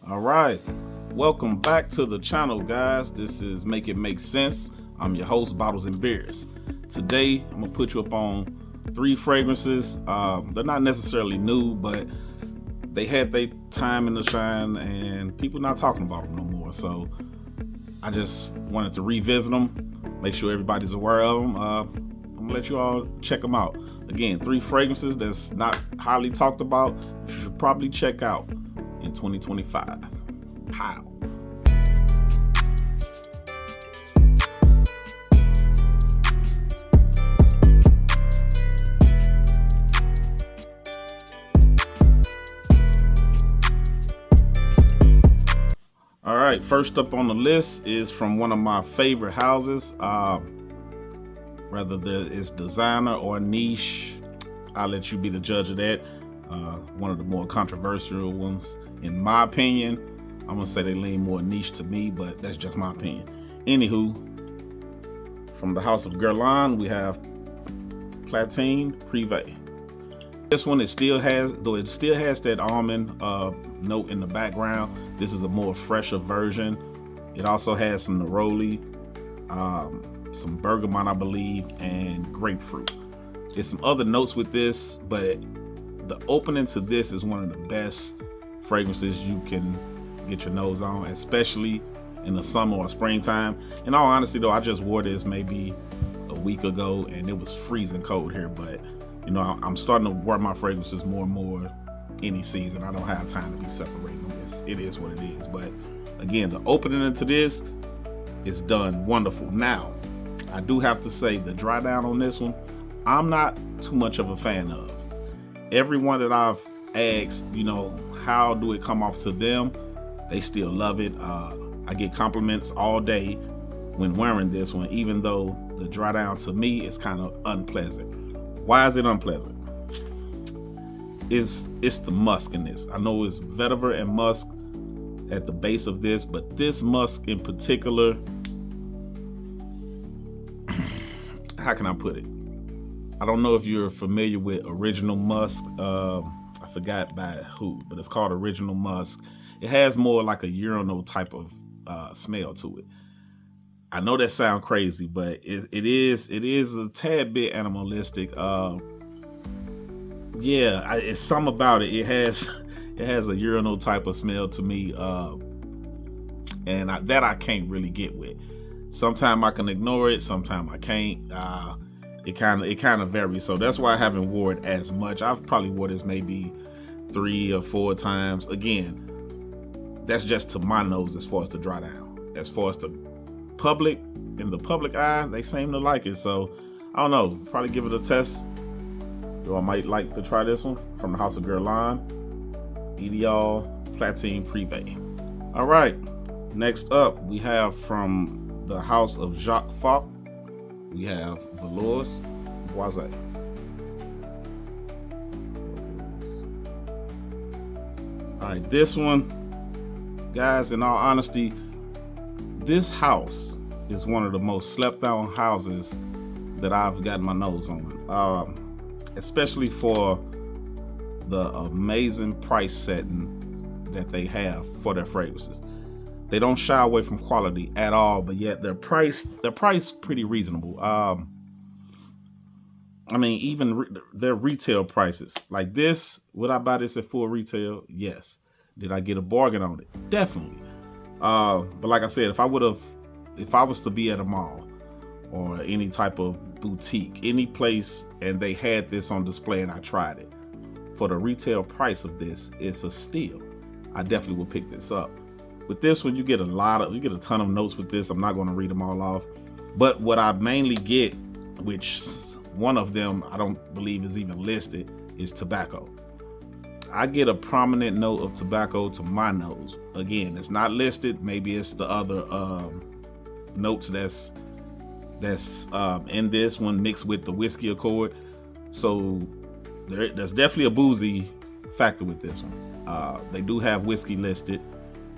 All right, welcome back to the channel, guys. This is Make It Make Sense. I'm your host, Bottles and Beers. Today, I'm gonna put you up on 3 fragrances. They're not necessarily new, but they had their time in the shine, and people not talking about them no more. So I just wanted to revisit them, make sure everybody's aware of them. I'm gonna let you all check them out. Again, 3 fragrances that's not highly talked about. You should probably check out in 2025. Pow. All right, first up on the list is from one of my favorite houses. Whether it's designer or niche, I'll let you be the judge of that. One of the more controversial ones, in my opinion. I'm gonna say they lean more niche to me, but that's just my opinion. Anywho, from the house of Guerlain, we have Platine Privé. This one, it still has that almond note in the background. This is a more fresher version. It also has some neroli, some bergamot, I believe, and grapefruit. There's some other notes with this, but the opening to this is one of the best fragrances you can get your nose on, especially in the summer or springtime. In all honesty though, I just wore this maybe a week ago and it was freezing cold here, but you know, I'm starting to wear my fragrances more and more any season. I don't have time to be separating them. It is what it is. But again, the opening into this is done wonderful. Now, I do have to say the dry down on this one, I'm not too much of a fan of. Everyone that I've asked, you know, how do it come off to them, they still love it. I get compliments all day when wearing this one, even though the dry down to me is kind of unpleasant. Why is it unpleasant? It's the musk in this. I know it's vetiver and musk at the base of this, but this musk in particular, how can I put it? I don't know if you're familiar with Original Musk. I forgot by who, but it's called Original Musk. It has more like a urinal type of smell to it. I know that sounds crazy, but it is a tad bit animalistic. It's something about it. It has a urinal type of smell to me, and I can't really get with. Sometimes I can ignore it, sometimes I can't. It kind of varies, so that's why I haven't wore it as much. I've probably wore this maybe 3 or 4 times. Again, that's just to my nose as far as the dry down. As far as the public, in the public eye, they seem to like it. So I don't know, probably give it a test. Or I might like to try this one from the house of Guerlain, Ideal Platine Privé. All right, next up we have from the house of Jacques Fath, we have Velours, Boise. All right, this one, guys, in all honesty, this house is one of the most slept on houses that I've gotten my nose on, especially for the amazing price setting that they have for their fragrances. They don't shy away from quality at all, but yet they're priced pretty reasonable. I mean, even their retail prices. Like this, would I buy this at full retail? Yes. Did I get a bargain on it? Definitely. But like I said, if I was to be at a mall or any type of boutique, any place, and they had this on display and I tried it, for the retail price of this, it's a steal. I definitely would pick this up. With this one, you get a ton of notes with this. I'm not going to read them all off, but what I mainly get, which one of them I don't believe is even listed, is tobacco. I get a prominent note of tobacco to my nose. Again, it's not listed. Maybe it's the other notes that's in this one mixed with the whiskey accord. So there's definitely a boozy factor with this one. They do have whiskey listed.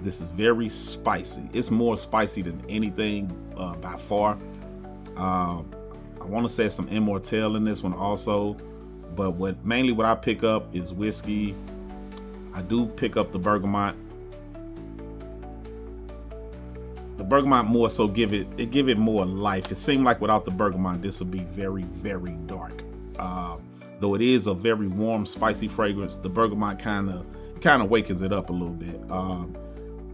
This is very spicy. It's more spicy than anything by far. I want to say some Immortelle in this one also, but mainly what I pick up is whiskey. I do pick up the bergamot, The bergamot more so give it more life. It seemed like without the bergamot, this would be very, very dark. Though it is a very warm, spicy fragrance, the bergamot kind of wakens it up a little bit.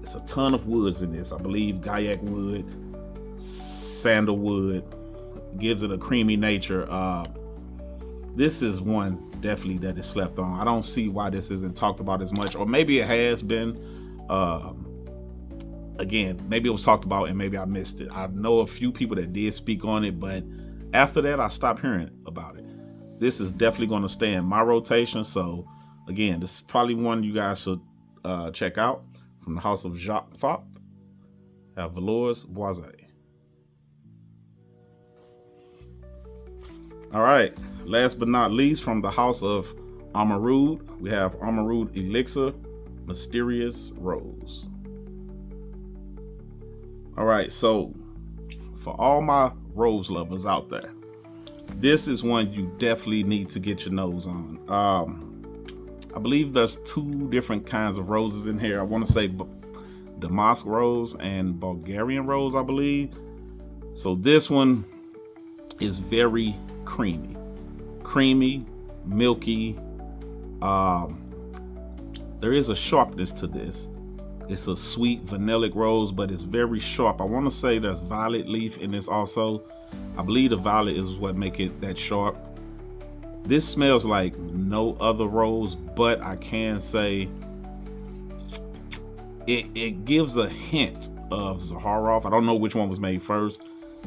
It's a ton of woods in this. I believe Gaiac wood, sandalwood, gives it a creamy nature. This is one definitely that is slept on. I don't see why this isn't talked about as much, or maybe it has been. Again, maybe it was talked about and maybe I missed it. I know a few people that did speak on it, but after that, I stopped hearing about it. This is definitely going to stay in my rotation. So again, this is probably one you guys should check out from the house of Jacques Fath. Have Velours, Boise. All right, last but not least, from the house of Amouroud, we have Amouroud Elixir, Mysterious Rose. All right, so for all my rose lovers out there, this is one you definitely need to get your nose on. I believe there's two different kinds of roses in here. I want to say Damask rose and Bulgarian rose, I believe. So this one is very creamy, milky. There is a sharpness to this. It's a sweet vanillic rose, but it's very sharp. I want to say there's violet leaf in this also. I believe the violet is what make it that sharp. This smells like no other rose, but I can say it gives a hint of Zaharoff. I don't know which one was made first,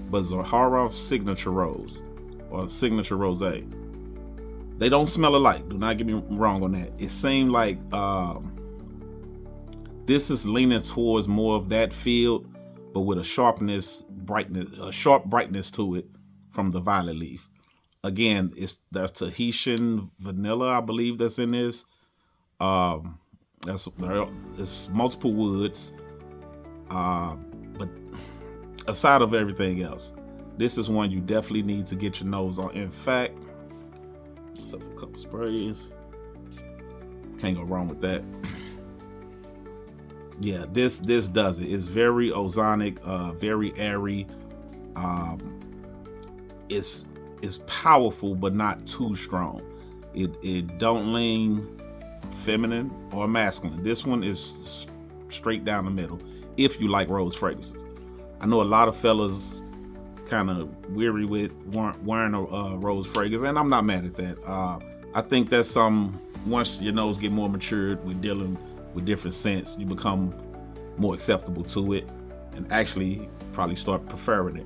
but Zaharoff's signature rose or signature rosé. They don't smell alike. Do not get me wrong on that. It seemed like this is leaning towards more of that field, but with a sharp brightness to it from the violet leaf. Again, there's Tahitian vanilla, I believe, that's in this. It's multiple woods, but aside of everything else, this is one you definitely need to get your nose on. In fact, except for a couple sprays, can't go wrong with that. Yeah, this does it. It's very ozonic, very airy. It's powerful, but not too strong. It don't lean feminine or masculine. This one is straight down the middle. If you like rose fragrances, I know a lot of fellas kind of weary with wearing a rose fragrance, and I'm not mad at that. I think that's once your nose get more matured with dealing with different scents, you become more acceptable to it and actually probably start preferring it.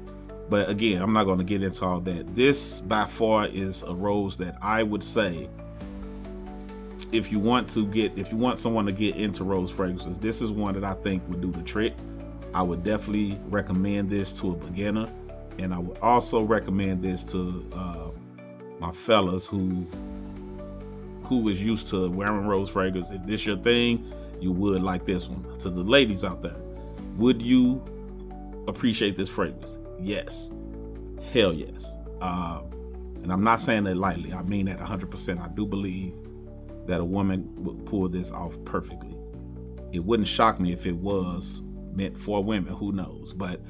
But again, I'm not going to get into all that. This by far is a rose that I would say, if you want someone to get into rose fragrances, this is one that I think would do the trick. I would definitely recommend this to a beginner, and I would also recommend this to my fellas who is used to wearing rose fragrance. If this your thing, you would like this one. To the ladies out there, would you appreciate this fragrance? Yes, hell yes. And I'm not saying that lightly. I mean that 100%. I do believe that a woman would pull this off perfectly. It wouldn't shock me if it was meant for women. Who knows? But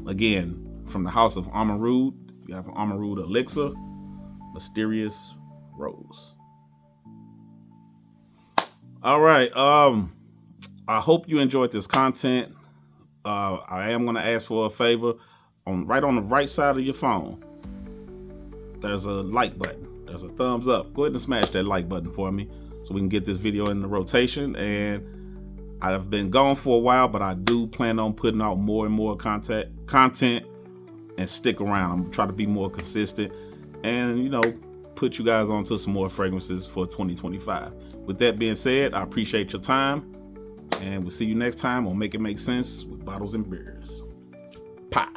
again, from the house of Amouroud, you have Amouroud Elixir, Mysterious Rose. All right. I hope you enjoyed this content. I am going to ask for a favor. Right on the right side of your phone, there's a like button. There's a thumbs up. Go ahead and smash that like button for me so we can get this video in the rotation. And I've been gone for a while, but I do plan on putting out more and more content and stick around. I'm going to try to be more consistent and, put you guys onto some more fragrances for 2025. With that being said, I appreciate your time, and we'll see you next time on Make It Make Sense with Bottles and Beers. Pie.